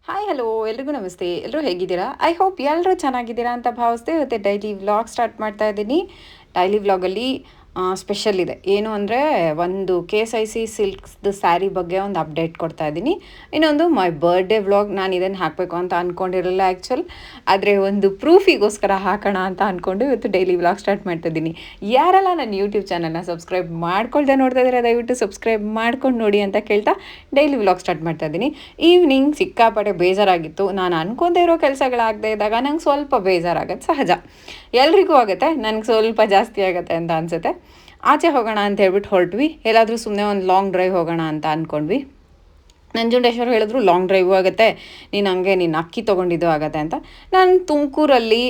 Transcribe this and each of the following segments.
Hi hello ಎಲ್ರಿಗೂ ನಮಸ್ತೆ. ಎಲ್ಲರೂ ಹೇಗಿದ್ದೀರಾ? ಐ ಹೋಪ್ ಎಲ್ಲರೂ ಚೆನ್ನಾಗಿದ್ದೀರಾ ಅಂತ ಭಾವಿಸ್ದೆ. ಇವತ್ತು ಡೈಲಿ ವ್ಲಾಗ್ ಸ್ಟಾರ್ಟ್ ಮಾಡ್ತಾ ಇದ್ದೀನಿ. ಡೈಲಿ ವ್ಲಾಗಲ್ಲಿ ಸ್ಪೆಷಲ್ ಇದೆ. ಏನು ಅಂದರೆ ಒಂದು KSIC ಸಿಲ್ಕ್ಸ್ದು ಸ್ಯಾರಿ ಬಗ್ಗೆ ಒಂದು ಅಪ್ಡೇಟ್ ಕೊಡ್ತಾ ಇದ್ದೀನಿ. ಇನ್ನೊಂದು ಮೈ ಬರ್ಡೇ ವ್ಲಾಗ್. ನಾನು ಇದನ್ನು ಹಾಕಬೇಕು ಅಂತ ಅಂದ್ಕೊಂಡಿರಲಿಲ್ಲ ಆ್ಯಕ್ಚುಲ್, ಆದರೆ ಒಂದು ಪ್ರೂಫಿಗೋಸ್ಕರ ಹಾಕೋಣ ಅಂತ ಅಂದ್ಕೊಂಡು ಇವತ್ತು ಡೈಲಿ ವ್ಲಾಗ್ ಸ್ಟಾರ್ಟ್ ಮಾಡ್ತಾ ಇದ್ದೀನಿ. ಯಾರೆಲ್ಲ ನನ್ನ ಯೂಟ್ಯೂಬ್ ಚಾನಲ್ನ ಸಬ್ಸ್ಕ್ರೈಬ್ ಮಾಡ್ಕೊಳ್ದೆ ನೋಡ್ತಾ ಇದ್ದಾರೆ ದಯವಿಟ್ಟು ಸಬ್ಸ್ಕ್ರೈಬ್ ಮಾಡ್ಕೊಂಡು ನೋಡಿ ಅಂತ ಕೇಳ್ತಾ ಡೈಲಿ ವ್ಲಾಗ್ ಸ್ಟಾರ್ಟ್ ಮಾಡ್ತಾ ಇದ್ದೀನಿ. ಈವ್ನಿಂಗ್ ಸಿಕ್ಕಾಪಟ್ಟೆ ಬೇಜಾರಾಗಿತ್ತು. ನಾನು ಅನ್ಕೊಂಡೇ ಇರೋ ಕೆಲಸಗಳಾಗದೇ ಇದ್ದಾಗ ನಂಗೆ ಸ್ವಲ್ಪ ಬೇಜಾರಾಗತ್ತೆ ಸಹಜ. ಎಲ್ರಿಗೂ ಆಗುತ್ತೆ, ನನಗೆ ಸ್ವಲ್ಪ ಜಾಸ್ತಿ ಆಗುತ್ತೆ ಅಂತ ಅನಿಸುತ್ತೆ. ಆಚೆ ಹೋಗೋಣ ಅಂತ ಹೇಳ್ಬಿಟ್ಟು ಹೊರಟ್ವಿ. ಎಲ್ಲಾದರೂ ಸುಮ್ಮನೆ ಒಂದು ಲಾಂಗ್ ಡ್ರೈವ್ ಹೋಗೋಣ ಅಂತ ಅಂದ್ಕೊಂಡ್ವಿ. ನಂಜುಂಡೇಶ್ವರ ಹೇಳಿದ್ರು ಲಾಂಗ್ ಡ್ರೈವು ಆಗುತ್ತೆ, ನೀನು ಹಂಗೆ ನೀನು ಅಕ್ಕಿ ತೊಗೊಂಡಿದ್ದು ಆಗುತ್ತೆ ಅಂತ. ನಾನು ತುಮಕೂರಲ್ಲಿ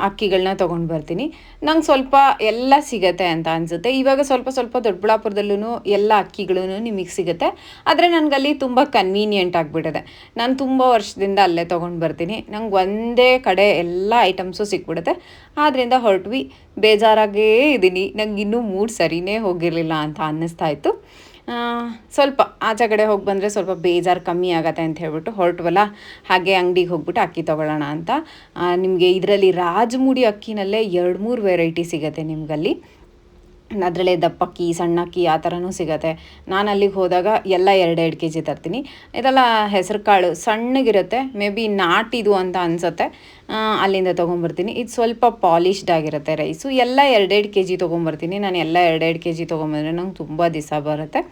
ಅಕ್ಕಿಗಳನ್ನ ತೊಗೊಂಡು ಬರ್ತೀನಿ. ನಂಗೆ ಸ್ವಲ್ಪ ಎಲ್ಲ ಸಿಗುತ್ತೆ ಅಂತ ಅನಿಸುತ್ತೆ. ಇವಾಗ ಸ್ವಲ್ಪ ಸ್ವಲ್ಪ ದೊಡ್ಡಬಳ್ಳಾಪುರದಲ್ಲೂ ಎಲ್ಲ ಅಕ್ಕಿಗಳೂ ನಿಮಗೆ ಸಿಗುತ್ತೆ. ಆದರೆ ನನಗಲ್ಲಿ ತುಂಬ ಕನ್ವೀನಿಯೆಂಟ್ ಆಗಿಬಿಟ್ಟಿದೆ. ನಾನು ತುಂಬ ವರ್ಷದಿಂದ ಅಲ್ಲೇ ತೊಗೊಂಡು ಬರ್ತೀನಿ. ನಂಗೆ ಒಂದೇ ಕಡೆ ಎಲ್ಲ ಐಟಮ್ಸು ಸಿಕ್ಬಿಡುತ್ತೆ. ಆದ್ದರಿಂದ ಹೊರಟ್ವಿ. ಬೇಜಾರಾಗೇ ಇದ್ದೀನಿ. ನಂಗೆ ಇನ್ನೂ ಮೂಡ್ ಸರಿಯೇ ಹೋಗಿರಲಿಲ್ಲ ಅಂತ ಅನ್ನಿಸ್ತಾ ಇತ್ತು. ಸ್ವಲ್ಪ ಆಚೆ ಕಡೆ ಹೋಗಿ ಬಂದರೆ ಸ್ವಲ್ಪ ಬೇಜಾರು ಕಮ್ಮಿ ಆಗತ್ತೆ ಅಂತ ಹೇಳ್ಬಿಟ್ಟು ಹೊರಟ್ವಲ್ಲ. ಹಾಗೆ ಅಂಗಡಿಗೆ ಹೋಗ್ಬಿಟ್ಟು ಅಕ್ಕಿ ತೊಗೊಳ್ಳೋಣ ಅಂತ. ನಿಮಗೆ ಇದರಲ್ಲಿ ರಾಜಮುಡಿ ಅಕ್ಕಿನಲ್ಲೇ 2-3 ವೆರೈಟಿ ಸಿಗುತ್ತೆ ನಿಮಗಲ್ಲಿ. ಅದರಲ್ಲೇ ದಪ್ಪಕ್ಕಿ, ಸಣ್ಣಕ್ಕಿ ಆ ಥರನೂ ಸಿಗುತ್ತೆ. ನಾನು ಅಲ್ಲಿಗೆ ಹೋದಾಗ ಎಲ್ಲ 2-2 kg ತರ್ತೀನಿ. ಇದೆಲ್ಲ ಹೆಸರು ಕಾಳು ಸಣ್ಣಗಿರುತ್ತೆ, ಮೇ ಬಿ ನಾಟಿದು ಅಂತ ಅನಿಸುತ್ತೆ. ಅಲ್ಲಿಂದ ತೊಗೊಂಬರ್ತೀನಿ. ಇದು ಸ್ವಲ್ಪ ಪಾಲಿಶ್ಡ್ ಆಗಿರುತ್ತೆ ರೈಸು. ಎಲ್ಲ 2-2 kg ತೊಗೊಂಬರ್ತೀನಿ. ನಾನು ಎಲ್ಲ 2-2 kg ತೊಗೊಂಬಂದರೆ ನಂಗೆ ತುಂಬ ದಿವಸ ಬರುತ್ತೆ.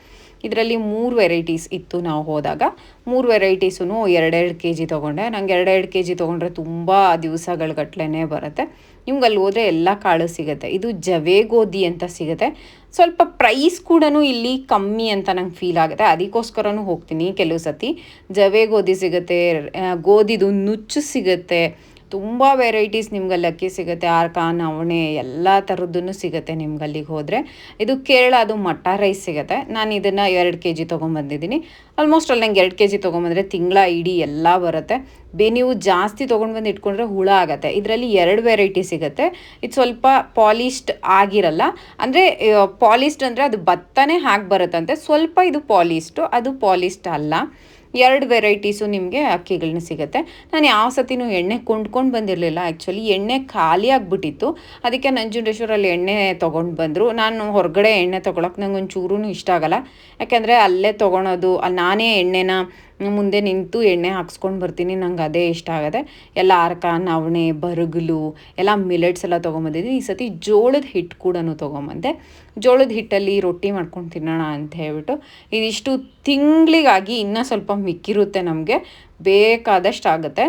ಇದರಲ್ಲಿ 3 ವೆರೈಟೀಸ್ ಇತ್ತು ನಾವು ಹೋದಾಗ. 3 ವೆರೈಟೀಸೂ 2-2 kg ತೊಗೊಂಡೆ. ನಂಗೆ 2-2 kg ತೊಗೊಂಡ್ರೆ ತುಂಬ ದಿವಸಗಳ ಗಟ್ಲೆ ಬರುತ್ತೆ. ನಿಮ್ಗೆ ಅಲ್ಲಿ ಹೋದರೆ ಎಲ್ಲ ಕಾಳು ಸಿಗುತ್ತೆ. ಇದು ಜವೆ ಗೋಧಿ ಅಂತ ಸಿಗುತ್ತೆ. ಸ್ವಲ್ಪ ಪ್ರೈಸ್ ಕೂಡ ಇಲ್ಲಿ ಕಮ್ಮಿ ಅಂತ ನಂಗೆ ಫೀಲ್ ಆಗುತ್ತೆ. ಅದಕ್ಕೋಸ್ಕರನೂ ಹೋಗ್ತೀನಿ ಕೆಲವು ಸತಿ. ಜವೆ ಗೋಧಿ ಸಿಗುತ್ತೆ, ಗೋಧಿದು ನುಚ್ಚು ಸಿಗುತ್ತೆ, ತುಂಬ ವೆರೈಟೀಸ್ ನಿಮ್ಗಲ್ಲಿ ಅಕ್ಕಿ ಸಿಗುತ್ತೆ. ಆರ್ಕ, ನವಣೆ ಎಲ್ಲ ಥರದ್ದೂ ಸಿಗುತ್ತೆ ನಿಮ್ಗಲ್ಲಿಗೆ ಹೋದರೆ. ಇದು ಕೇರಳ, ಅದು ಮಟ್ಟ ರೈಸ್ ಸಿಗುತ್ತೆ. ನಾನು ಇದನ್ನು 2 kg ತೊಗೊಂಬಂದಿದ್ದೀನಿ. ಆಲ್ಮೋಸ್ಟ್ ಅಲ್ಲಿ ನಂಗೆ 2 kg ತೊಗೊಂಬಂದರೆ ತಿಂಗಳ ಇಡೀ ಎಲ್ಲ ಬರುತ್ತೆ. ನೀವು ಜಾಸ್ತಿ ತೊಗೊಂಡು ಬಂದು ಇಟ್ಕೊಂಡ್ರೆ ಹುಳ ಆಗುತ್ತೆ. ಇದರಲ್ಲಿ 2 ವೆರೈಟಿ ಸಿಗುತ್ತೆ. ಇದು ಸ್ವಲ್ಪ ಪಾಲಿಶ್ಡ್ ಆಗಿರಲ್ಲ. ಅಂದರೆ ಪಾಲಿಶ್ಡ್ ಅಂದರೆ ಅದು ಭತ್ತನೇ ಹಾಕಿ ಬರುತ್ತಂತೆ. ಸ್ವಲ್ಪ ಇದು ಪಾಲಿಶ್ಡು, ಅದು ಪಾಲಿಶ್ಡ್ ಅಲ್ಲ. 2 ವೆರೈಟೀಸು ನಿಮಗೆ ಅಕ್ಕಿಗಳನ್ನ ಸಿಗುತ್ತೆ. ನಾನು ಯಾವ ಸತಿನೂ ಎಣ್ಣೆ ಕೊಂಡ್ಕೊಂಡು ಬಂದಿರಲಿಲ್ಲ. ಆ್ಯಕ್ಚುಲಿ ಎಣ್ಣೆ ಖಾಲಿ ಆಗಿಬಿಟ್ಟಿತ್ತು. ಅದಕ್ಕೆ ನಂಜುಂಡೇಶ್ವರಲ್ಲಿ ಎಣ್ಣೆ ತೊಗೊಂಡು ಬಂದರು. ನಾನು ಹೊರಗಡೆ ಎಣ್ಣೆ ತೊಗೊಳಕ್ಕೆ ನಂಗೆ ಒಂಚೂರೂ ಇಷ್ಟ ಆಗಲ್ಲ. ಯಾಕೆಂದರೆ ಅಲ್ಲೇ ತೊಗೊಳೋದು, ಅಲ್ಲಿ ನಾನೇ ಎಣ್ಣೆನ ಮುಂದೆ ನಿಂತು ಎಣ್ಣೆ ಹಾಕ್ಸ್ಕೊಂಡು ಬರ್ತೀನಿ. ನಂಗೆ ಅದೇ ಇಷ್ಟ ಆಗುತ್ತೆ. ಎಲ್ಲ ಆರ್ಕ, ನವಣೆ, ಬರಗಲು ಎಲ್ಲ ಮಿಲೆಟ್ಸ್ ಎಲ್ಲ ತೊಗೊಂಬಂದಿದ್ದೀನಿ. ಈ ಸತಿ ಜೋಳದ ಹಿಟ್ಟು ಕೂಡ ತೊಗೊಂಬಂದೆ. ಜೋಳದ ಹಿಟ್ಟಲ್ಲಿ ರೊಟ್ಟಿ ಮಾಡ್ಕೊಂಡು ತಿನ್ನೋಣ ಅಂತ ಹೇಳ್ಬಿಟ್ಟು. ಇದಿಷ್ಟು ತಿಂಗಳಿಗಾಗಿ ಇನ್ನೂ ಸ್ವಲ್ಪ ಮಿಕ್ಕಿರುತ್ತೆ, ನಮಗೆ ಬೇಕಾದಷ್ಟು ಆಗುತ್ತೆ.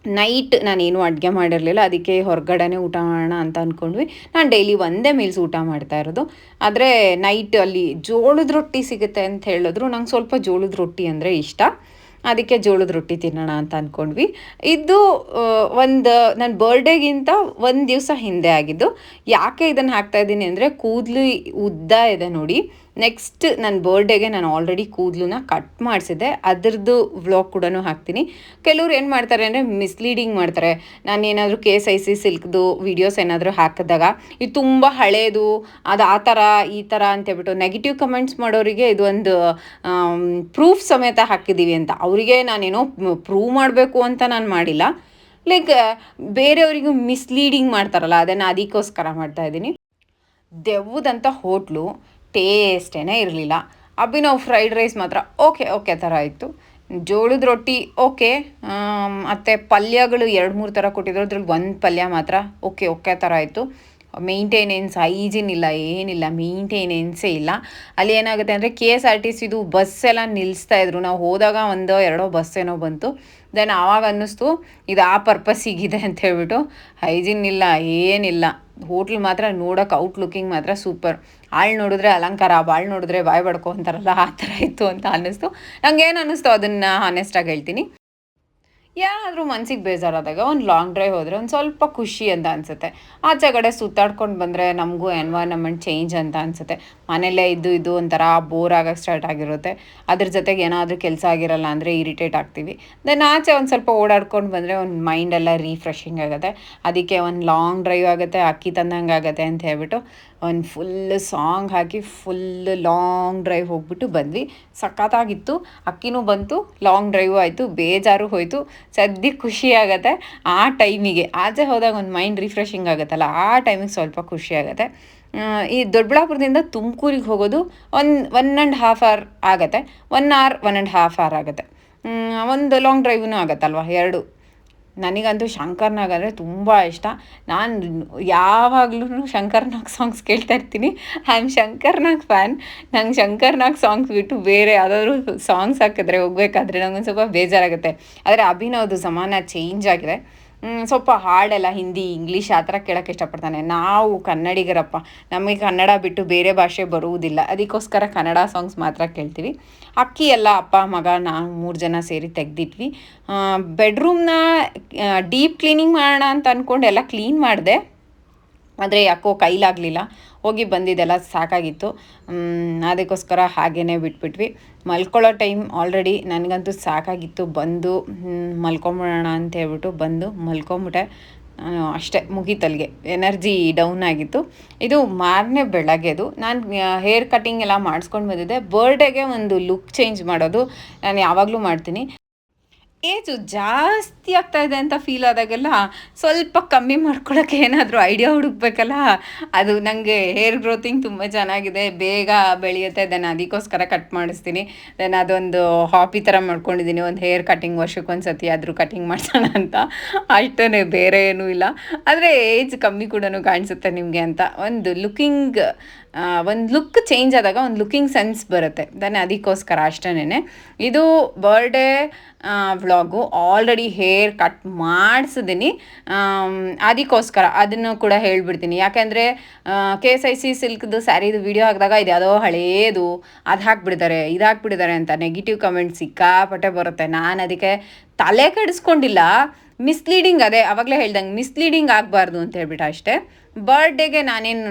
ನೈಟ್ ನಾನೇನು ಅಡುಗೆ ಮಾಡಿರಲಿಲ್ಲ, ಅದಕ್ಕೆ ಹೊರಗಡೆನೇ ಊಟ ಮಾಡೋಣ ಅಂತ ಅಂದ್ಕೊಂಡ್ವಿ. ನಾನು ಡೈಲಿ ಒಂದೇ ಮೀಲ್ಸ್ ಊಟ ಮಾಡ್ತಾ ಇರೋದು. ಆದರೆ ನೈಟ್ ಅಲ್ಲಿ ಜೋಳದ ರೊಟ್ಟಿ ಸಿಗುತ್ತೆ ಅಂತ ಹೇಳಿದ್ರು. ನಂಗೆ ಸ್ವಲ್ಪ ಜೋಳದ ರೊಟ್ಟಿ ಅಂದರೆ ಇಷ್ಟ. ಅದಕ್ಕೆ ಜೋಳದ ರೊಟ್ಟಿ ತಿನ್ನೋಣ ಅಂತ ಅಂದ್ಕೊಂಡ್ವಿ. ಇದು ಒಂದು ನನ್ನ ಬರ್ಡೇಗಿಂತ ಒಂದು ದಿವಸ ಹಿಂದೆ ಆಗಿದ್ದು. ಯಾಕೆ ಇದನ್ನು ಹಾಕ್ತಾಯಿದ್ದೀನಿ ಅಂದರೆ ಕೂದಲು ಉದ್ದ ಇದೆ ನೋಡಿ. ನೆಕ್ಸ್ಟ್ ನನ್ನ ಬರ್ಡೇಗೆ ನಾನು ಆಲ್ರೆಡಿ ಕೂದಲನ್ನ ಕಟ್ ಮಾಡಿಸಿದ್ದೆ. ಅದರದ್ದು ವ್ಲಾಗ್ ಕೂಡ ಹಾಕ್ತೀನಿ. ಕೆಲವ್ರು ಏನು ಮಾಡ್ತಾರೆ ಅಂದರೆ ಮಿಸ್ಲೀಡಿಂಗ್ ಮಾಡ್ತಾರೆ. ನಾನು ಏನಾದರೂ KSIC ಸಿಲ್ಕ್ದು ವೀಡಿಯೋಸ್ ಏನಾದರೂ ಹಾಕಿದಾಗ ಇದು ತುಂಬ ಹಳೇದು, ಅದು ಆ ಥರ ಈ ಥರ ಅಂತೇಳ್ಬಿಟ್ಟು ನೆಗೆಟಿವ್ ಕಮೆಂಟ್ಸ್ ಮಾಡೋರಿಗೆ ಇದು ಒಂದು ಪ್ರೂಫ್ ಸಮೇತ ಹಾಕಿದ್ದೀವಿ ಅಂತ. ಅವರಿಗೆ ನಾನೇನೋ ಪ್ರೂವ್ ಮಾಡಬೇಕು ಅಂತ ನಾನು ಮಾಡಿಲ್ಲ. ಲೈಕ್ ಬೇರೆಯವರಿಗೂ ಮಿಸ್ಲೀಡಿಂಗ್ ಮಾಡ್ತಾರಲ್ಲ, ಅದನ್ನು ಅದಕ್ಕೋಸ್ಕರ ಮಾಡ್ತಾಯಿದ್ದೀನಿ. ದೆವ್ವದಂಥ ಹೋಟ್ಲು, ಟೇಸ್ಟೇ ಇರಲಿಲ್ಲ. ಅಭಿನವ್ ಫ್ರೈಡ್ ರೈಸ್ ಮಾತ್ರ ಓಕೆ ಥರ ಇತ್ತು. ಜೋಳದ ರೊಟ್ಟಿ ಓಕೆ, ಮತ್ತು ಪಲ್ಯಗಳು 2-3 ಥರ ಕೊಟ್ಟಿದ್ರು. ಅದ್ರಲ್ಲಿ ಒಂದು ಪಲ್ಯ ಮಾತ್ರ ಓಕೆ ಥರ ಇತ್ತು. ಮೇಂಟೆನೆನ್ಸ್, ಹೈಜಿನ್ ಇಲ್ಲ, ಏನಿಲ್ಲ, ಮೇಂಟೆನೆನ್ಸೇ ಇಲ್ಲ. ಅಲ್ಲಿ ಏನಾಗುತ್ತೆ ಅಂದರೆ KSRTCದು ಬಸ್ ಎಲ್ಲ ನಿಲ್ಲಿಸ್ತಾಯಿದ್ರು. ನಾವು ಹೋದಾಗ 1-2 ಬಸ್ ಏನೋ ಬಂತು. ದೆನ್ ಆವಾಗ ಅನ್ನಿಸ್ತು ಇದು ಆ ಪರ್ಪಸ್ಸಿಗಿದೆ ಅಂತ ಹೇಳ್ಬಿಟ್ಟು. ಹೈಜಿನ್ ಇಲ್ಲ, ಏನಿಲ್ಲ. ಹೋಟ್ಲ್ ಮಾತ್ರ ನೋಡೋಕೆ ಔಟ್ಲುಕ್ಕಿಂಗ್ ಮಾತ್ರ ಸೂಪರ್. ಆಳು ನೋಡಿದ್ರೆ ಅಲಂಕಾರ, ಬಾಳು ನೋಡಿದ್ರೆ ಬಾಯಿ ಬಡ್ಕೊ ಅಂತಾರಲ್ಲ, ಆ ಥರ ಇತ್ತು ಅಂತ ಅನ್ನಿಸ್ತು. ನಂಗೇನು ಅನ್ನಿಸ್ತು ಅದನ್ನು ಹಾನೆಸ್ಟಾಗಿ ಹೇಳ್ತೀನಿ. ಯಾರಾದರೂ ಮನ್ಸಿಗೆ ಬೇಜಾರಾದಾಗ ಒಂದು ಲಾಂಗ್ ಡ್ರೈವ್ ಹೋದರೆ ಒಂದು ಸ್ವಲ್ಪ ಖುಷಿ ಅಂತ ಅನಿಸುತ್ತೆ. ಆಚೆ ಕಡೆ ಸುತ್ತಾಡ್ಕೊಂಡು ಬಂದರೆ ನಮಗೂ ಎನ್ವೈರನ್ಮೆಂಟ್ ಚೇಂಜ್ ಅಂತ ಅನಿಸುತ್ತೆ. ಮನೆಯಲ್ಲೇ ಇದ್ದು ಒಂಥರ ಬೋರ್ ಆಗೋಕ್ಕೆ ಸ್ಟಾರ್ಟ್ ಆಗಿರುತ್ತೆ. ಅದ್ರ ಜೊತೆಗೆ ಏನಾದರೂ ಕೆಲಸ ಆಗಿರಲ್ಲ ಅಂದರೆ ಇರಿಟೇಟ್ ಆಗ್ತೀವಿ. ದೆನ್ ಆಚೆ ಒಂದು ಸ್ವಲ್ಪ ಓಡಾಡ್ಕೊಂಡು ಬಂದರೆ ಒಂದು ಮೈಂಡೆಲ್ಲ ರೀಫ್ರೆಶಿಂಗ್ ಆಗುತ್ತೆ. ಅದಕ್ಕೆ ಒಂದು ಲಾಂಗ್ ಡ್ರೈವ್ ಆಗುತ್ತೆ, ಅಕ್ಕಿ ತಂದಂಗೆ ಆಗುತ್ತೆ ಅಂತ ಹೇಳ್ಬಿಟ್ಟು ಒಂದು ಫುಲ್ ಸಾಂಗ್ ಹಾಕಿ ಫುಲ್ ಲಾಂಗ್ ಡ್ರೈವ್ ಹೋಗ್ಬಿಟ್ಟು ಬಂದ್ವಿ. ಸಖತ್ತಾಗಿತ್ತು. ಅಕ್ಕಿನೂ ಬಂತು, ಲಾಂಗ್ ಡ್ರೈವು ಆಯಿತು, ಬೇಜಾರು ಹೋಯಿತು. ಸದ್ಯಕ್ಕೆ ಖುಷಿ ಆಗುತ್ತೆ ಆ ಟೈಮಿಗೆ. ಆಚೆ ಹೋದಾಗ ಒಂದು ಮೈಂಡ್ ರಿಫ್ರೆಶಿಂಗ್ ಆಗುತ್ತಲ್ಲ, ಆ ಟೈಮಿಗೆ ಸ್ವಲ್ಪ ಖುಷಿ ಆಗುತ್ತೆ. ಈ ದೊಡ್ಡಬಳ್ಳಾಪುರದಿಂದ ತುಮಕೂರಿಗೆ ಹೋಗೋದು 1.5 ಅವರ್ ಆಗುತ್ತೆ. 1 ಅವರ್ 1.5 ಅವರ್ ಆಗುತ್ತೆ. ಒಂದು ಲಾಂಗ್ ಡ್ರೈವೂ ಆಗುತ್ತಲ್ವ, ಎರಡು. ನನಗಂತೂ ಶಂಕರ್ನಾಗ್ ಅಂದರೆ ತುಂಬ ಇಷ್ಟ. ನಾನು ಯಾವಾಗಲೂ ಶಂಕರ್ನಾಗ್ ಸಾಂಗ್ಸ್ ಕೇಳ್ತಾ ಇರ್ತೀನಿ. I am Shankar Nag fan. ನಂಗೆ ಶಂಕರ್ನಾಗ್ ಸಾಂಗ್ಸ್ ಬಿಟ್ಟು ಬೇರೆ ಯಾವುದಾದ್ರೂ ಸಾಂಗ್ಸ್ ಹಾಕಿದ್ರೆ ಹೋಗ್ಬೇಕಾದ್ರೆ ನಂಗೊಂದು ಸ್ವಲ್ಪ ಬೇಜಾರಾಗುತ್ತೆ. ಆದರೆ ಅಭಿನವ್ದು ಜಮಾನ ಚೇಂಜ್ ಆಗಿದೆ. ಸ್ವಲ್ಪ ಹಾಡೆಲ್ಲ ಹಿಂದಿ, ಇಂಗ್ಲೀಷ್ ಆ ಥರ ಕೇಳೋಕ್ಕೆ ಇಷ್ಟಪಡ್ತಾನೆ. ನಾವು ಕನ್ನಡಿಗರಪ್ಪ, ನಮಗೆ ಕನ್ನಡ ಬಿಟ್ಟು ಬೇರೆ ಭಾಷೆ ಬರುವುದಿಲ್ಲ. ಅದಕ್ಕೋಸ್ಕರ ಕನ್ನಡ ಸಾಂಗ್ಸ್ ಮಾತ್ರ ಕೇಳ್ತೀವಿ. ಅಕ್ಕಿ ಎಲ್ಲ ಅಪ್ಪ ಮಗ ನಾವು 3 ಜನ ಸೇರಿ ತೆಗ್ದಿಟ್ವಿ. ಬೆಡ್ರೂಮ್ನ ಡೀಪ್ ಕ್ಲೀನಿಂಗ್ ಮಾಡೋಣ ಅಂತ ಅಂದ್ಕೊಂಡು ಎಲ್ಲ ಕ್ಲೀನ್ ಮಾಡಿದೆ. ಆದರೆ ಯಾಕೋ ಕೈಲಾಗಲಿಲ್ಲ. ಹೋಗಿ ಬಂದಿದ್ದೆಲ್ಲ ಸಾಕಾಗಿತ್ತು. ಅದಕ್ಕೋಸ್ಕರ ಹಾಗೇ ಬಿಟ್ಬಿಟ್ವಿ. ಮಲ್ಕೊಳ್ಳೋ ಟೈಮ್ ಆಲ್ರೆಡಿ ನನಗಂತೂ ಸಾಕಾಗಿತ್ತು. ಬಂದು ಮಲ್ಕೊಂಬಿಡೋಣ ಅಂತ ಹೇಳ್ಬಿಟ್ಟು ಬಂದು ಮಲ್ಕೊಂಬಿಟ್ಟೆ. ನಾನು ಅಷ್ಟೇ, ಮುಗೀತಲ್ಲಿಗೆ ಎನರ್ಜಿ ಡೌನ್ ಆಗಿತ್ತು. ಇದು ಮಾರನೇ ಬೆಳಗ್ಗೆದು. ನಾನು ಹೇರ್ ಕಟ್ಟಿಂಗ್ ಎಲ್ಲ ಮಾಡಿಸ್ಕೊಂಡು ಬಂದಿದ್ದೆ. ಬರ್ಡೇಗೆ ಒಂದು ಲುಕ್ ಚೇಂಜ್ ಮಾಡೋದು ನಾನು ಯಾವಾಗಲೂ ಮಾಡ್ತೀನಿ. ಏಜು ಜಾಸ್ತಿ ಆಗ್ತಾಯಿದೆ ಅಂತ ಫೀಲ್ ಆದಾಗೆಲ್ಲ ಸ್ವಲ್ಪ ಕಮ್ಮಿ ಮಾಡ್ಕೊಳ್ಳೋಕ್ಕೆ ಏನಾದರೂ ಐಡಿಯಾ ಹುಡುಕ್ಬೇಕಲ್ಲ. ಅದು ನನಗೆ ಹೇರ್ ಗ್ರೋತಿಂಗ್ ತುಂಬ ಚೆನ್ನಾಗಿದೆ, ಬೇಗ ಬೆಳೆಯುತ್ತೆ. ದೆನ್ ಅದಕ್ಕೋಸ್ಕರ ಕಟ್ ಮಾಡಿಸ್ತೀನಿ. ದೆನ್ ಅದೊಂದು ಹಾಬಿ ಥರ ಮಾಡ್ಕೊಂಡಿದ್ದೀನಿ. ಒಂದು ಹೇರ್ ಕಟ್ಟಿಂಗ್ ವರ್ಷಕ್ಕೊಂದು ಸತಿ ಆದರೂ ಕಟ್ಟಿಂಗ್ ಮಾಡ್ಸೋಣ ಅಂತ, ಅಷ್ಟೇ, ಬೇರೆ ಏನೂ ಇಲ್ಲ. ಆದರೆ ಏಜ್ ಕಮ್ಮಿ ಕೂಡ ಕಾಣಿಸುತ್ತೆ ನಿಮಗೆ ಅಂತ. ಒಂದು ಲುಕ್ ಚೇಂಜ್ ಆದಾಗ ಒಂದು ಲುಕ್ಕಿಂಗ್ ಸೆನ್ಸ್ ಬರುತ್ತೆ. ದೆನ್ ಅದಕ್ಕೋಸ್ಕರ ಅಷ್ಟೇ. ಇದು birthday vlog. Already hair cut ಮಾಡಿಸಿದ್ದೀನಿ. ಅದಕ್ಕೋಸ್ಕರ ಅದನ್ನು ಕೂಡ ಹೇಳ್ಬಿಡ್ತೀನಿ. ಯಾಕೆಂದರೆ KSIC ಸಿಲ್ಕ್ದು ಸ್ಯಾರಿದು ವಿಡಿಯೋ ಹಾಕಿದಾಗ ಇದು ಯಾವುದೋ ಹಳೇದು ಅದು ಹಾಕ್ಬಿಡ್ತಾರೆ, ಇದು ಹಾಕ್ಬಿಟ್ಟಿದ್ದಾರೆ ಅಂತ ನೆಗೆಟಿವ್ ಕಮೆಂಟ್ಸ್ ಸಿಕ್ಕಾಪಟ್ಟೆ ಬರುತ್ತೆ. ನಾನು ಅದಕ್ಕೆ ತಲೆ ಕೆಡಿಸ್ಕೊಂಡಿಲ್ಲ. ಮಿಸ್ಲೀಡಿಂಗ್, ಅದೇ ಆವಾಗಲೇ ಹೇಳ್ದಂಗೆ ಮಿಸ್ಲೀಡಿಂಗ್ ಆಗಬಾರ್ದು ಅಂತ ಹೇಳ್ಬಿಟ್ಟು ಅಷ್ಟೇ. ಬರ್ಡೇಗೆ ನಾನೇನು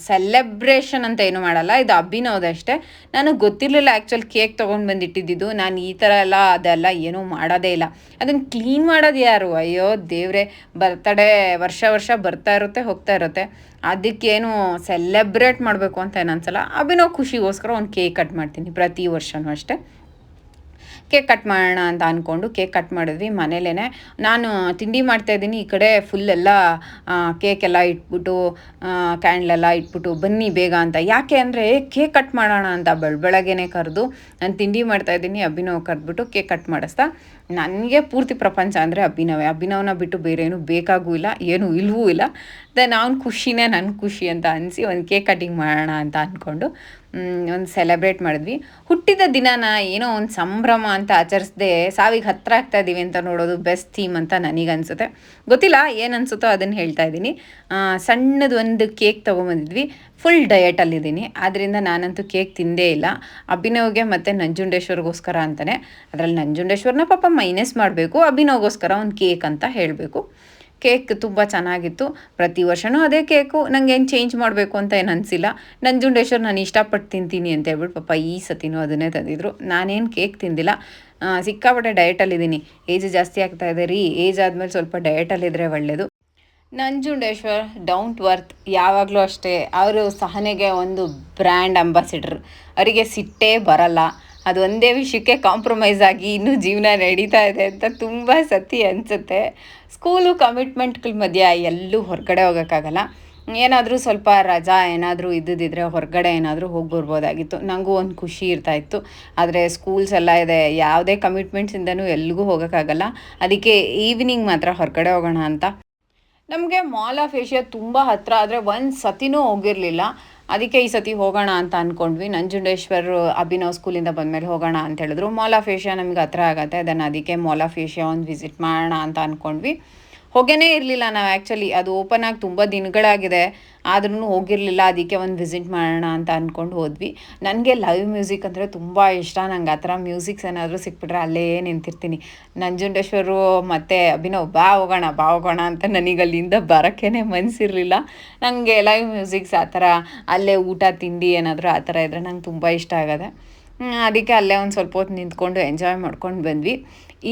ಸೆಲೆಬ್ರೇಷನ್ ಅಂತ ಏನು ಮಾಡಲ್ಲ. ಇದು ಅಭಿನವ್ದಷ್ಟೇ. ನನಗೆ ಗೊತ್ತಿರಲಿಲ್ಲ ಆ್ಯಕ್ಚುಲಿ ಕೇಕ್ ತೊಗೊಂಡು ಬಂದಿಟ್ಟಿದ್ದು. ನಾನು ಈ ಥರ ಎಲ್ಲ ಅದೆಲ್ಲ ಏನೂ ಮಾಡೋದೇ ಇಲ್ಲ. ಅದನ್ನು ಕ್ಲೀನ್ ಮಾಡೋದು ಯಾರು? ಅಯ್ಯೋ ದೇವ್ರೆ, ಬರ್ತಡೇ ವರ್ಷ ಬರ್ತಾ ಇರುತ್ತೆ ಹೋಗ್ತಾ ಇರುತ್ತೆ. ಅದಕ್ಕೇನು ಸೆಲೆಬ್ರೇಟ್ ಮಾಡಬೇಕು ಅಂತ ಏನು ಅನ್ಸಲ್ಲ. ಅಭಿನವ್ ಖುಷಿಗೋಸ್ಕರ ಒಂದು ಕೇಕ್ ಕಟ್ ಮಾಡ್ತೀನಿ ಪ್ರತಿ ವರ್ಷವೂ ಅಷ್ಟೇ. ಕೇಕ್ ಕಟ್ ಮಾಡೋಣ ಅಂತ ಅಂದ್ಕೊಂಡು ಕೇಕ್ ಕಟ್ ಮಾಡಿದ್ವಿ ಮನೇಲೇ. ನಾನು ತಿಂಡಿ ಮಾಡ್ತಾಯಿದ್ದೀನಿ, ಈ ಕಡೆ ಫುಲ್ಲೆಲ್ಲ ಕೇಕೆಲ್ಲ ಇಟ್ಬಿಟ್ಟು ಕ್ಯಾಂಡ್ಲೆಲ್ಲ ಇಟ್ಬಿಟ್ಟು ಬನ್ನಿ ಬೇಗ ಅಂತ. ಯಾಕೆ ಅಂದರೆ ಕೇಕ್ ಕಟ್ ಮಾಡೋಣ ಅಂತ ಬೆಳಗ್ಗೆನೇ ಕರೆದು ನಾನು ತಿಂಡಿ ಮಾಡ್ತಾಯಿದ್ದೀನಿ. ಅಭಿನವ್ ಕರೆದ್ಬಿಟ್ಟು ಕೇಕ್ ಕಟ್ ಮಾಡಿಸ್ತಾ. ನನಗೆ ಪೂರ್ತಿ ಪ್ರಪಂಚ ಅಂದರೆ ಅಭಿನವ್ನ ಬಿಟ್ಟು ಬೇರೆ ಏನೂ ಬೇಕಾಗೂ ಇಲ್ಲ, ಏನೂ ಇಲ್ವೂ ಇಲ್ಲ. ದೆನ್ ಅವ್ನ ಖುಷಿನೇ ನನ್ನ ಖುಷಿ ಅಂತ ಅನಿಸಿ ಒಂದು ಕೇಕ್ ಕಟ್ಟಿಂಗ್ ಮಾಡೋಣ ಅಂತ ಅಂದ್ಕೊಂಡು ಒಂದು ಸೆಲೆಬ್ರೇಟ್ ಮಾಡಿದ್ವಿ. ಹುಟ್ಟಿದ ದಿನನ ಏನೋ ಒಂದು ಸಂಭ್ರಮ ಅಂತ ಆಚರಿಸ್ದೆ ಸಾವಿಗೆ ಹತ್ತಿರ ಆಗ್ತಾಯಿದ್ದೀವಿ ಅಂತ ನೋಡೋದು ಬೆಸ್ಟ್ ಥೀಮ್ ಅಂತ ನನಗನ್ಸುತ್ತೆ. ಗೊತ್ತಿಲ್ಲ ಏನು ಅನಿಸುತ್ತೋ ಅದನ್ನು ಹೇಳ್ತಾ ಇದ್ದೀನಿ. ಸಣ್ಣದು ಒಂದು ಕೇಕ್ ತೊಗೊಂಬಂದಿದ್ವಿ. ಫುಲ್ ಡಯಟಲ್ಲಿದ್ದೀನಿ, ಆದ್ದರಿಂದ ನಾನಂತೂ ಕೇಕ್ ತಿಂದೇ ಇಲ್ಲ. ಅಭಿನವ್ಗೆ ಮತ್ತು ನಂಜುಂಡೇಶ್ವರ್ಗೋಸ್ಕರ ಅಂತಲೇ. ಅದರಲ್ಲಿ ನಂಜುಂಡೇಶ್ವರನ ಪಾಪ ಮೈನಸ್ ಮಾಡಬೇಕು, ಅಭಿನವ್ಗೋಸ್ಕರ ಒಂದು ಕೇಕ್ ಅಂತ ಹೇಳಬೇಕು. ಕೇಕ್ ತುಂಬ ಚೆನ್ನಾಗಿತ್ತು. ಪ್ರತಿ ವರ್ಷವೂ ಅದೇ ಕೇಕು, ನನಗೇನು ಚೇಂಜ್ ಮಾಡಬೇಕು ಅಂತ ಏನು ಅನಿಸಿಲ್ಲ. ನಂಜುಂಡೇಶ್ವರ್ ನಾನು ಇಷ್ಟಪಟ್ಟು ತಿಂತೀನಿ ಅಂತ ಹೇಳ್ಬಿಟ್ಟು ಪಾಪ ಈ ಸತಿನೂ ಅದನ್ನೇ ತಂದಿದ್ರು. ನಾನೇನು ಕೇಕ್ ತಿಂದಿಲ್ಲ. ಸಿಕ್ಕಾಪಟ್ಟೆ ಡಯಟಲ್ಲಿದ್ದೀನಿ. ಏಜ್ ಜಾಸ್ತಿ ಆಗ್ತಾಯಿದೆ ರೀ. ಏಜ್ ಆದಮೇಲೆ ಸ್ವಲ್ಪ ಡಯಟಲ್ಲಿದ್ದರೆ ಒಳ್ಳೆಯದು. ನಂಜುಂಡೇಶ್ವರ್ ಡೌನ್ ಟು ಅರ್ತ್ ಯಾವಾಗಲೂ ಅಷ್ಟೇ. ಅವರು ಸಹನೆಗೆ ಒಂದು ಬ್ರ್ಯಾಂಡ್ ಅಂಬಾಸಿಡರ್. ಅವರಿಗೆ ಸಿಟ್ಟೇ ಬರಲ್ಲ. ಅದು ಒಂದೇ ವಿಷಯಕ್ಕೆ ಕಾಂಪ್ರಮೈಸ್ ಆಗಿ ಇನ್ನೂ ಜೀವನ ನಡೀತಾ ಇದೆ ಅಂತ ತುಂಬ ಸತಿ ಅನಿಸುತ್ತೆ. ಸ್ಕೂಲು ಕಮಿಟ್ಮೆಂಟ್ಗಳ ಮಧ್ಯೆ ಎಲ್ಲೂ ಹೊರಗಡೆ ಹೋಗೋಕ್ಕಾಗಲ್ಲ. ಏನಾದರೂ ಸ್ವಲ್ಪ ರಜಾ ಏನಾದರೂ ಇದ್ದಿದ್ದರೆ ಹೊರಗಡೆ ಏನಾದರೂ ಹೋಗಿ ಬರ್ಬೋದಾಗಿತ್ತು. ನನಗೂ ಒಂದು ಖುಷಿ ಇರ್ತಾಯಿತ್ತು. ಆದರೆ ಸ್ಕೂಲ್ಸ್ ಎಲ್ಲ ಇದೆ, ಯಾವುದೇ ಕಮಿಟ್ಮೆಂಟ್ಸಿಂದನೂ ಎಲ್ಲಿಗೂ ಹೋಗೋಕ್ಕಾಗಲ್ಲ. ಅದಕ್ಕೆ ಈವ್ನಿಂಗ್ ಮಾತ್ರ ಹೊರಗಡೆ ಹೋಗೋಣ ಅಂತ. ನಮಗೆ ಮಾಲ್ ಆಫ್ ಏಷ್ಯಾ ತುಂಬ ಹತ್ತಿರ, ಆದರೆ ಒಂದು ಸತಿನೂ ಹೋಗಿರಲಿಲ್ಲ. ಅದಕ್ಕೆ ಈ ಸತಿ ಹೋಗೋಣ ಅಂತ ಅಂದ್ಕೊಂಡ್ವಿ. ನಂಜುಂಡೇಶ್ವರ್ ಅಭಿನವ್ ಸ್ಕೂಲಿಂದ ಬಂದಮೇಲೆ ಹೋಗೋಣ ಅಂತ ಹೇಳಿದ್ರು. ಮಾಲ್ ಆಫ್ ಏಷ್ಯಾ ನಮಗೆ ಹತ್ರ ಆಗುತ್ತೆ. ಅದನ್ನು ಅದಕ್ಕೆ ಮಾಲ್ ಆಫ್ ಏಷ್ಯಾ ಒಂದು ವಿಸಿಟ್ ಮಾಡೋಣ ಅಂತ ಅಂದ್ಕೊಂಡ್ವಿ. ಹೋಗೇ ಇರಲಿಲ್ಲ ನಾವು ಆ್ಯಕ್ಚುಲಿ. ಅದು ಓಪನ್ ಆಗಿ ತುಂಬ ದಿನಗಳಾಗಿದೆ, ಆದ್ರೂ ಹೋಗಿರಲಿಲ್ಲ. ಅದಕ್ಕೆ ಒಂದು ವಿಸಿಟ್ ಮಾಡೋಣ ಅಂತ ಅಂದ್ಕೊಂಡು ಹೋದ್ವಿ. ನನಗೆ ಲೈವ್ ಮ್ಯೂಸಿಕ್ ಅಂದರೆ ತುಂಬ ಇಷ್ಟ. ನಂಗೆ ಆ ಥರ ಮ್ಯೂಸಿಕ್ಸ್ ಏನಾದರೂ ಸಿಕ್ಬಿಟ್ರೆ ಅಲ್ಲೇ ನಿಂತಿರ್ತೀನಿ. ನಂಜುಂಡೇಶ್ವರು ಮತ್ತು ಅಭಿನವ್ ಬಾ ಹೋಗೋಣ ಅಂತ ನನಗೆ ಅಲ್ಲಿಂದ ಬರೋಕ್ಕೇ ಮನಸ್ಸಿರಲಿಲ್ಲ. ನನಗೆ ಲೈವ್ ಮ್ಯೂಸಿಕ್ಸ್ ಆ ಥರ ಅಲ್ಲೇ ಊಟ ತಿಂಡಿ ಏನಾದರೂ ಆ ಥರ ಇದ್ದರೆ ನಂಗೆ ತುಂಬ ಇಷ್ಟ ಆಗೋದೆ. ಅದಕ್ಕೆ ಅಲ್ಲೇ ಒಂದು ಸ್ವಲ್ಪ ಹೊತ್ತು ನಿಂತ್ಕೊಂಡು ಎಂಜಾಯ್ ಮಾಡ್ಕೊಂಡು ಬಂದ್ವಿ.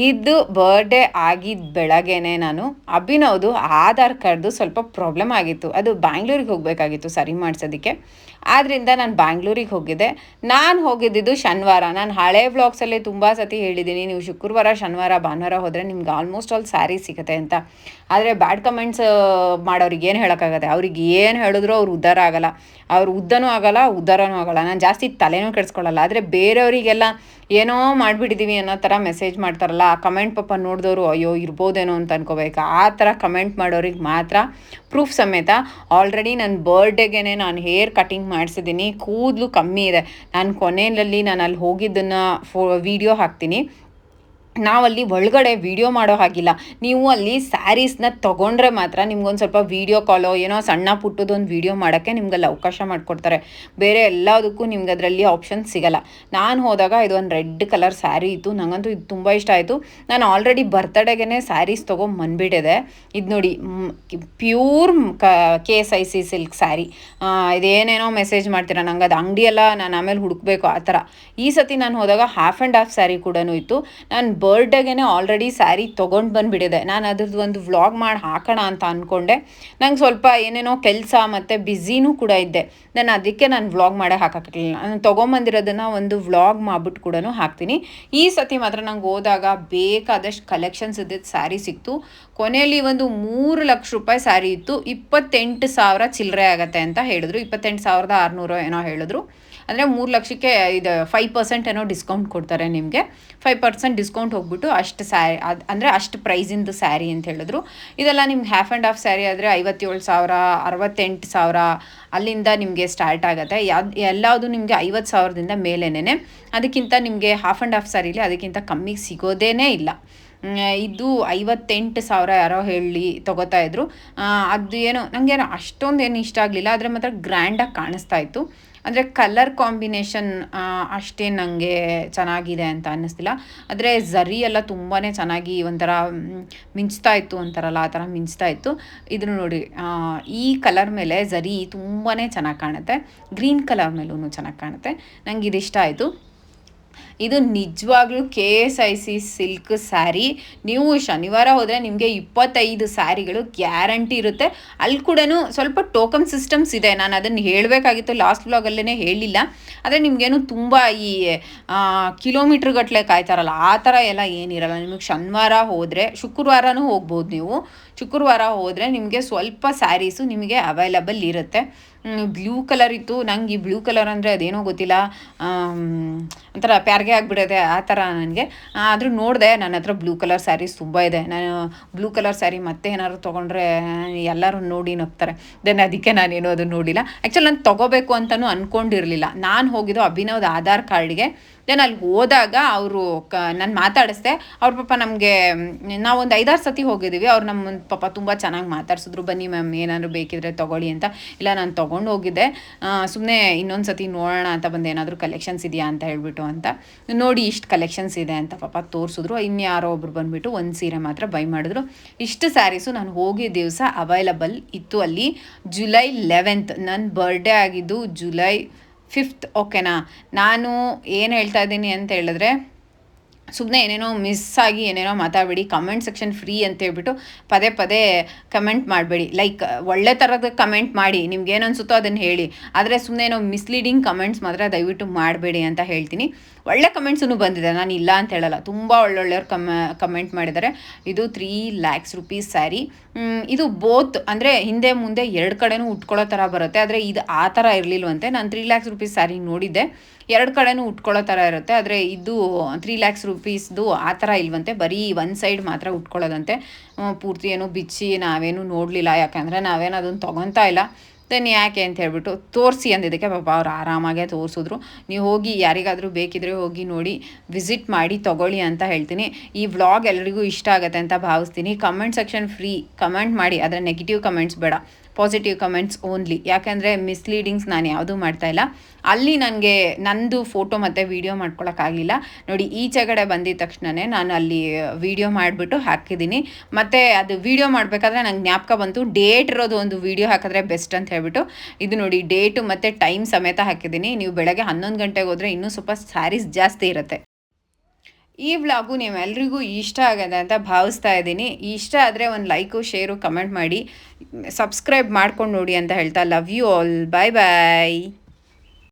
ಇದು ಬರ್ಡೇ ಆಗಿದ್ದ ಬೆಳಗ್ಗೆನೆ ನಾನು ಅಭಿನವ್ದು ಆಧಾರ್ ಕಾರ್ಡ್ದು ಸ್ವಲ್ಪ ಪ್ರಾಬ್ಲಮ್ ಆಗಿತ್ತು. ಅದು ಬ್ಯಾಂಗ್ಳೂರಿಗೆ ಹೋಗಬೇಕಾಗಿತ್ತು ಸರಿ ಮಾಡಿಸೋದಕ್ಕೆ. ಆದ್ದರಿಂದ ನಾನು ಬ್ಯಾಂಗ್ಳೂರಿಗೆ ಹೋಗಿದ್ದೆ. ನಾನು ಹೋಗಿದ್ದಿದ್ದು ಶನಿವಾರ. ನಾನು ಹಳೆ ವ್ಲಾಗ್ಸಲ್ಲಿ ತುಂಬ ಸತಿ ಹೇಳಿದ್ದೀನಿ, ನೀವು ಶುಕ್ರವಾರ ಶನಿವಾರ ಭಾನುವಾರ ಹೋದರೆ ನಿಮ್ಗೆ ಆಲ್ಮೋಸ್ಟ್ ಆಲ್ ಸ್ಯಾರಿ ಸಿಗುತ್ತೆ ಅಂತ. ಆದರೆ ಬ್ಯಾಡ್ ಕಮೆಂಟ್ಸ್ ಮಾಡೋರಿಗೆ ಏನು ಹೇಳೋಕ್ಕಾಗತ್ತೆ? ಅವ್ರಿಗೆ ಏನು ಹೇಳಿದ್ರು ಅವ್ರು ಉದ್ಧಾರ ಆಗೋಲ್ಲ, ಅವ್ರು ಉದ್ದನೂ ಆಗೋಲ್ಲ ಉದ್ಧಾರನೂ ಆಗೋಲ್ಲ. ನಾನು ಜಾಸ್ತಿ ತಲೆನೂ ಕೆಡಿಸ್ಕೊಳ್ಳಲ್ಲ. ಆದರೆ ಬೇರೆಯವರಿಗೆಲ್ಲ ಏನೋ ಮಾಡಿಬಿಟ್ಟಿದ್ದೀವಿ ಅನ್ನೋ ಥರ ಮೆಸೇಜ್ ಮಾಡ್ತಾರಲ್ಲ, ಆ ಕಮೆಂಟ್ ಪಾಪ ನೋಡಿದವರು ಅಯ್ಯೋ ಇರ್ಬೋದೇನೋ ಅಂತ ಅನ್ಕೋಬೇಕು. ಆ ಥರ ಕಮೆಂಟ್ ಮಾಡೋರಿಗೆ ಮಾತ್ರ ಪ್ರೂಫ್ ಸಮೇತ ಆಲ್ರೆಡಿ ನನ್ನ ಬರ್ಡೇಗೆ ನಾನು ಹೇರ್ ಕಟಿಂಗ್ ಮಾಡಿಸಿದ್ದೀನಿ. ಕೂದಲು ಕಮ್ಮಿ ಇದೆ. ನಾನು ಕೊನೆಯಲ್ಲಿ ನಾನು ಅಲ್ಲಿ ಹೋಗಿದ್ದನ್ನು ವೀಡಿಯೋ ಹಾಕ್ತೀನಿ. ನಾವಲ್ಲಿ ಒಳಗಡೆ ವೀಡಿಯೋ ಮಾಡೋ ಹಾಗಿಲ್ಲ. ನೀವು ಅಲ್ಲಿ ಸ್ಯಾರೀಸ್ನ ತೊಗೊಂಡ್ರೆ ಮಾತ್ರ ನಿಮ್ಗೊಂದು ಸ್ವಲ್ಪ ವೀಡಿಯೋ ಕಾಲೋ ಏನೋ ಸಣ್ಣ ಪುಟ್ಟದೊಂದು ವೀಡಿಯೋ ಮಾಡೋಕ್ಕೆ ನಿಮ್ಗಲ್ಲಿ ಅವಕಾಶ ಮಾಡಿಕೊಡ್ತಾರೆ. ಬೇರೆ ಎಲ್ಲದಕ್ಕೂ ನಿಮ್ಗೆ ಅದರಲ್ಲಿ ಆಪ್ಷನ್ ಸಿಗೋಲ್ಲ. ನಾನು ಹೋದಾಗ ಇದೊಂದು ರೆಡ್ ಕಲರ್ ಸ್ಯಾರಿ ಇತ್ತು. ನನಗಂತೂ ಇದು ತುಂಬ ಇಷ್ಟ ಆಯಿತು. ನಾನು ಆಲ್ರೆಡಿ ಬರ್ತಡೇಗೆ ಸ್ಯಾರೀಸ್ ತೊಗೊಂಬಂದ್ಬಿಟ್ಟಿದೆ. ಇದು ನೋಡಿ ಪ್ಯೂರ್ KSIC ಸಿಲ್ಕ್ ಸ್ಯಾರಿ. ಇದೇನೇನೋ ಮೆಸೇಜ್ ಮಾಡ್ತೀರಾ, ನಂಗೆ ಅದು ಅಂಗಡಿಯೆಲ್ಲ ನಾನು ಆಮೇಲೆ ಹುಡುಕ್ಬೇಕು ಆ ಥರ. ಈ ಸತಿ ನಾನು ಹೋದಾಗ ಹಾಫ್ ಆ್ಯಂಡ್ ಹಾಫ್ ಸ್ಯಾರಿ ಕೂಡ ಇತ್ತು. ನಾನು ಬರ್ಡೇಗೆ ಆಲ್ರೆಡಿ ಸ್ಯಾರಿ ತೊಗೊಂಡು ಬಂದುಬಿಟ್ಟಿದೆ. ನಾನು ಅದ್ರದ್ದು ಒಂದು ವ್ಲಾಗ್ ಮಾಡಿ ಹಾಕೋಣ ಅಂತ ಅಂದ್ಕೊಂಡೆ. ನಂಗೆ ಸ್ವಲ್ಪ ಏನೇನೋ ಕೆಲಸ ಮತ್ತು ಬ್ಯುಸಿನೂ ಕೂಡ ಇದ್ದೆ. ನಾನು ವ್ಲಾಗ್ ಮಾಡೇ ಹಾಕೋಕ್ಕಾಗಲಿಲ್ಲ. ನಾನು ತೊಗೊಂಬಂದಿರೋದನ್ನು ಒಂದು ವ್ಲಾಗ್ ಮಾಡ್ಬಿಟ್ಟು ಕೂಡ ಹಾಕ್ತೀನಿ. ಈ ಸತಿ ಮಾತ್ರ ನಂಗೆ ಹೋದಾಗ ಬೇಕಾದಷ್ಟು ಕಲೆಕ್ಷನ್ಸ್ ಇದ್ದಿದ್ದು ಸ್ಯಾರಿ ಸಿಕ್ತು. ಕೊನೆಯಲ್ಲಿ ಒಂದು 3 ಲಕ್ಷ ರೂಪಾಯಿ ಸ್ಯಾರಿ ಇತ್ತು. 28,000 ಚಿಲ್ಲರೆ ಆಗುತ್ತೆ ಅಂತ ಹೇಳಿದ್ರು. 28,600 ಏನೋ ಹೇಳಿದ್ರು. ಅಂದರೆ 3 ಲಕ್ಷಕ್ಕೆ ಇದು 5% ಏನೋ ಡಿಸ್ಕೌಂಟ್ ಕೊಡ್ತಾರೆ ನಿಮಗೆ. 5% ಡಿಸ್ಕೌಂಟ್ ಹೋಗ್ಬಿಟ್ಟು ಅಷ್ಟು ಸ್ಯಾರಿ ಅಂದರೆ ಅಷ್ಟು ಪ್ರೈಸಿಂದು ಸ್ಯಾರಿ ಅಂತ ಹೇಳಿದ್ರು. ಇದೆಲ್ಲ ನಿಮ್ಗೆ ಹಾಫ್ ಆ್ಯಂಡ್ ಹಾಫ್ ಸ್ಯಾರಿ ಆದರೆ 57,000 68,000 ಅಲ್ಲಿಂದ ನಿಮಗೆ ಸ್ಟಾರ್ಟ್ ಆಗುತ್ತೆ. ಎಲ್ಲವುದು ನಿಮಗೆ 50,000ದಿಂದ ಮೇಲೇನೆ. ಅದಕ್ಕಿಂತ ನಿಮಗೆ ಹಾಫ್ ಆ್ಯಂಡ್ ಹಾಫ್ ಸ್ಯಾರಿಲಿ ಅದಕ್ಕಿಂತ ಕಮ್ಮಿಗೆ ಸಿಗೋದೇ ಇಲ್ಲ. ಇದು 58,000 ಯಾರೋ ಹೇಳಿ ತೊಗೋತಾ ಇದ್ರು. ಅದು ಏನೋ ನನಗೇನೋ ಅಷ್ಟೊಂದೇನು ಇಷ್ಟ ಆಗಲಿಲ್ಲ. ಆದರೆ ಮಾತ್ರ ಗ್ರ್ಯಾಂಡಾಗಿ ಕಾಣಿಸ್ತಾ ಇತ್ತು. ಅಂದರೆ ಕಲರ್ ಕಾಂಬಿನೇಷನ್ ಅಷ್ಟೇ ನನಗೆ ಚೆನ್ನಾಗಿದೆ ಅಂತ ಅನ್ನಿಸ್ತಿಲ್ಲ. ಆದರೆ ಝರಿ ಎಲ್ಲ ತುಂಬಾ ಚೆನ್ನಾಗಿ ಒಂಥರ ಮಿಂಚ್ತಾ ಇತ್ತು ಅಂತಾರಲ್ಲ, ಆ ಥರ ಮಿಂಚ್ತಾ ಇತ್ತು. ಇದನ್ನು ನೋಡಿ, ಈ ಕಲರ್ ಮೇಲೆ ಝರಿ ತುಂಬಾ ಚೆನ್ನಾಗಿ ಕಾಣುತ್ತೆ. ಗ್ರೀನ್ ಕಲರ್ ಮೇಲೂ ಚೆನ್ನಾಗಿ ಕಾಣುತ್ತೆ. ನಂಗೆ ಇದು ಇಷ್ಟ ಆಯಿತು. ಇದು ನಿಜವಾಗ್ಲೂ KSIC ಸಿಲ್ಕ್ ಸ್ಯಾರಿ. ನೀವು ಶನಿವಾರ ಹೋದರೆ ನಿಮಗೆ 25 ಸ್ಯಾರಿಗಳು ಗ್ಯಾರಂಟಿ ಇರುತ್ತೆ. ಅಲ್ಲಿ ಕೂಡ ಸ್ವಲ್ಪ ಟೋಕನ್ ಸಿಸ್ಟಮ್ಸ್ ಇದೆ. ನಾನು ಅದನ್ನು ಹೇಳಬೇಕಾಗಿತ್ತು, ಲಾಸ್ಟ್ ವ್ಲಾಗಲ್ಲೇ ಹೇಳಿಲ್ಲ. ಆದರೆ ನಿಮಗೇನು ತುಂಬ ಈ ಕಿಲೋಮೀಟ್ರ್ ಗಟ್ಟಲೆ ಕಾಯ್ತಾರಲ್ಲ ಆ ಥರ ಎಲ್ಲ ಏನಿರಲ್ಲ. ನಿಮಗೆ ಶನಿವಾರ ಹೋದರೆ ಶುಕ್ರವಾರನೂ ಹೋಗ್ಬೋದು. ನೀವು ಶುಕ್ರವಾರ ಹೋದರೆ ನಿಮಗೆ ಸ್ವಲ್ಪ ಸ್ಯಾರೀಸು ನಿಮಗೆ ಅವೈಲಬಲ್ ಇರುತ್ತೆ. ಬ್ಲೂ ಕಲರ್ ಇತ್ತು. ನಂಗೆ ಈ ಬ್ಲೂ ಕಲರ್ ಅಂದರೆ ಅದೇನೋ ಗೊತ್ತಿಲ್ಲ, ಒಂಥರ ಪ್ಯಾರ್ಗೆ ಆಗಿಬಿಡೋದೆ ಆ ಥರ ನನಗೆ. ಆದರೂ ನೋಡಿದೆ, ನನ್ನ ಹತ್ರ ಬ್ಲೂ ಕಲರ್ ಸ್ಯಾರೀಸ್ ತುಂಬ ಇದೆ. ನಾನು ಬ್ಲೂ ಕಲರ್ ಸ್ಯಾರಿ ಮತ್ತೆ ಏನಾದ್ರು ತೊಗೊಂಡ್ರೆ ಎಲ್ಲರೂ ನೋಡಿ ನಗ್ತಾರೆ. ಅದಕ್ಕೆ ನಾನೇನು ಅದನ್ನು ನೋಡಿಲ್ಲ. ಆ್ಯಕ್ಚುಲಿ ನಾನು ತೊಗೋಬೇಕು ಅಂತಲೂ ಅಂದ್ಕೊಂಡಿರಲಿಲ್ಲ. ನಾನು ಹೋಗಿದ್ದು ಅಭಿನವ್ದು ಆಧಾರ್ ಕಾರ್ಡಿಗೆ. ಅಲ್ಲಿ ಹೋದಾಗ ಅವರು ನಾನು ಮಾತಾಡಿಸ್ದೆ. ಅವ್ರ ಪಾಪ ನಮಗೆ ನಾವೊಂದು 5-6 ಸತಿ ಹೋಗಿದ್ದೀವಿ. ಅವ್ರು ನಮ್ಮ ಪಾಪ ತುಂಬ ಚೆನ್ನಾಗಿ ಮಾತಾಡ್ಸಿದ್ರು. ಬನ್ನಿ ಮ್ಯಾಮ್ ಏನಾದ್ರು ಬೇಕಿದ್ರೆ ತೊಗೊಳ್ಳಿ ಅಂತ. ಇಲ್ಲ, ನಾನು ತೊಗೊಂಡು ಹೋಗಿದ್ದೆ, ಸುಮ್ಮನೆ ಇನ್ನೊಂದು ಸತಿ ನೋಡೋಣ ಅಂತ ಬಂದು, ಏನಾದರೂ ಕಲೆಕ್ಷನ್ಸ್ ಇದೆಯಾ ಅಂತ ಹೇಳ್ಬಿಟ್ಟು ಅಂತ. ನೋಡಿ ಇಷ್ಟು ಕಲೆಕ್ಷನ್ಸ್ ಇದೆ ಅಂತ ಪಾಪ ತೋರಿಸಿದ್ರು. ಇನ್ಯಾರೋ ಒಬ್ರು ಬಂದುಬಿಟ್ಟು ಒಂದು ಸೀರೆ ಮಾತ್ರ ಬೈ ಮಾಡಿದ್ರು. ಇಷ್ಟು ಸ್ಯಾರೀಸು ನಾನು ಹೋಗಿದ್ದ ದಿವಸ ಅವೈಲಬಲ್ ಇತ್ತು ಅಲ್ಲಿ. ಜುಲೈ 11th ನನ್ನ ಬರ್ಡೇ ಆಗಿದ್ದು ಜುಲೈ 5th. ಓಕೆನಾ? ನಾನು ಏನು ಹೇಳ್ತಾ ಇದ್ದೀನಿ ಅಂತ ಹೇಳಿದ್ರೆ, ಸುಮ್ಮನೆ ಏನೇನೋ ಮಿಸ್ ಆಗಿ ಏನೇನೋ ಮಾತಾಡಬೇಡಿ. ಕಮೆಂಟ್ ಸೆಕ್ಷನ್ ಫ್ರೀ ಅಂತ ಹೇಳ್ಬಿಟ್ಟು ಪದೇ ಪದೇ ಕಮೆಂಟ್ ಮಾಡಬೇಡಿ. ಲೈಕ್ ಒಳ್ಳೆ ಥರದ ಕಮೆಂಟ್ ಮಾಡಿ, ನಿಮ್ಗೆ ಏನು ಅನಿಸುತ್ತೋ ಅದನ್ನು ಹೇಳಿ. ಆದರೆ ಸುಮ್ಮನೆ ಏನೋ ಮಿಸ್ಲೀಡಿಂಗ್ ಕಮೆಂಟ್ಸ್ ಮಾತ್ರ ದಯವಿಟ್ಟು ಮಾಡಬೇಡಿ ಅಂತ ಹೇಳ್ತೀನಿ. ಒಳ್ಳೆ ಕಮೆಂಟ್ಸೂ ಬಂದಿದೆ, ನಾನು ಇಲ್ಲ ಅಂತ ಹೇಳಲ್ಲ. ತುಂಬ ಒಳ್ಳೊಳ್ಳೆಯವ್ರು ಕಮೆಂಟ್ ಮಾಡಿದ್ದಾರೆ. ಇದು 3 lakhs rupees ಸ್ಯಾರಿ. ಇದು ಬೋತ್ ಅಂದರೆ ಹಿಂದೆ ಮುಂದೆ 2 ಕಡೆನೂ ಉಟ್ಕೊಳ್ಳೋ ಥರ ಬರುತ್ತೆ. ಆದರೆ ಇದು ಆ ಥರ ಇರಲಿಲ್ವಂತೆ. ನಾನು 3 lakhs rupees ಸ್ಯಾರಿ ನೋಡಿದ್ದೆ, 2 ಕಡೆನೂ ಉಟ್ಕೊಳ್ಳೋ ಥರ ಇರುತ್ತೆ. ಆದರೆ ಇದು 3 lakhs rupeesದು ಆ ಥರ ಇಲ್ವಂತೆ, ಬರೀ ಒಂದು ಸೈಡ್ ಮಾತ್ರ ಉಟ್ಕೊಳ್ಳೋದಂತೆ. ಪೂರ್ತಿ ಏನು ಬಿಚ್ಚಿ ನಾವೇನು ನೋಡಲಿಲ್ಲ, ಯಾಕಂದರೆ ನಾವೇನು ಅದನ್ನು ತೊಗೊತಾ ಇಲ್ಲ. ದೆನ್ ಯಾಕೆ ಅಂತ ಹೇಳ್ಬಿಟ್ಟು ತೋರಿಸಿ ಅಂದಿದ್ದಕ್ಕೆ ಪಾಪ ಅವ್ರು ಆರಾಮಾಗೆ ತೋರಿಸಿದ್ರು. ನೀವು ಹೋಗಿ ಯಾರಿಗಾದರೂ ಬೇಕಿದ್ರೆ ಹೋಗಿ ನೋಡಿ, ವಿಸಿಟ್ ಮಾಡಿ ತೊಗೊಳ್ಳಿ ಅಂತ ಹೇಳ್ತೀನಿ. ಈ ವ್ಲಾಗ್ ಎಲ್ಲರಿಗೂ ಇಷ್ಟ ಆಗುತ್ತೆ ಅಂತ ಭಾವಿಸ್ತೀನಿ. ಕಮೆಂಟ್ ಸೆಕ್ಷನ್ ಫ್ರೀ, ಕಮೆಂಟ್ ಮಾಡಿ. ಆದರೆ ನೆಗೆಟಿವ್ ಕಮೆಂಟ್ಸ್ ಬೇಡ, ಪಾಸಿಟಿವ್ ಕಮೆಂಟ್ಸ್ ಓನ್ಲಿ. ಯಾಕೆಂದರೆ ಮಿಸ್ಲೀಡಿಂಗ್ಸ್ ನಾನು ಯಾವುದೂ ಮಾಡ್ತಾಯಿಲ್ಲ. ಅಲ್ಲಿ ನನಗೆ ನಂದು ಫೋಟೋ ಮತ್ತು ವೀಡಿಯೋ ಮಾಡ್ಕೊಳಕ್ಕಾಗಲಿಲ್ಲ. ನೋಡಿ, ಈಚೆಗಡೆ ಬಂದಿದ್ದ ತಕ್ಷಣವೇ ನಾನು ಅಲ್ಲಿ ವೀಡಿಯೋ ಮಾಡಿಬಿಟ್ಟು ಹಾಕಿದ್ದೀನಿ. ಮತ್ತು ಅದು ವೀಡಿಯೋ ಮಾಡಬೇಕಾದ್ರೆ ನಂಗೆ ಜ್ಞಾಪಕ ಬಂತು, ಡೇಟ್ ಇರೋದು ಒಂದು ವೀಡಿಯೋ ಹಾಕಿದ್ರೆ ಬೆಸ್ಟ್ ಅಂತ ಹೇಳ್ಬಿಟ್ಟು ಇದು ನೋಡಿ ಡೇಟು ಮತ್ತು ಟೈಮ್ ಸಮೇತ ಹಾಕಿದ್ದೀನಿ. ನೀವು ಬೆಳಗ್ಗೆ 11 ಗಂಟೆಗೆ ಹೋದರೆ ಇನ್ನೂ ಸ್ವಲ್ಪ ಸ್ಯಾರೀಸ್ ಜಾಸ್ತಿ ಇರುತ್ತೆ. ಈ ವ್ಲಾಗು ನೀವೆಲ್ರಿಗೂ ಇಷ್ಟ ಆಗದೆ ಅಂತ ಭಾವಿಸ್ತಾ ಇದ್ದೀನಿ. ಇಷ್ಟ ಆದರೆ ಒಂದು ಲೈಕು ಶೇರು ಕಮೆಂಟ್ ಮಾಡಿ ಸಬ್ಸ್ಕ್ರೈಬ್ ಮಾಡ್ಕೊಂಡು ನೋಡಿ ಅಂತ ಹೇಳ್ತಾ love you all. Bye bye.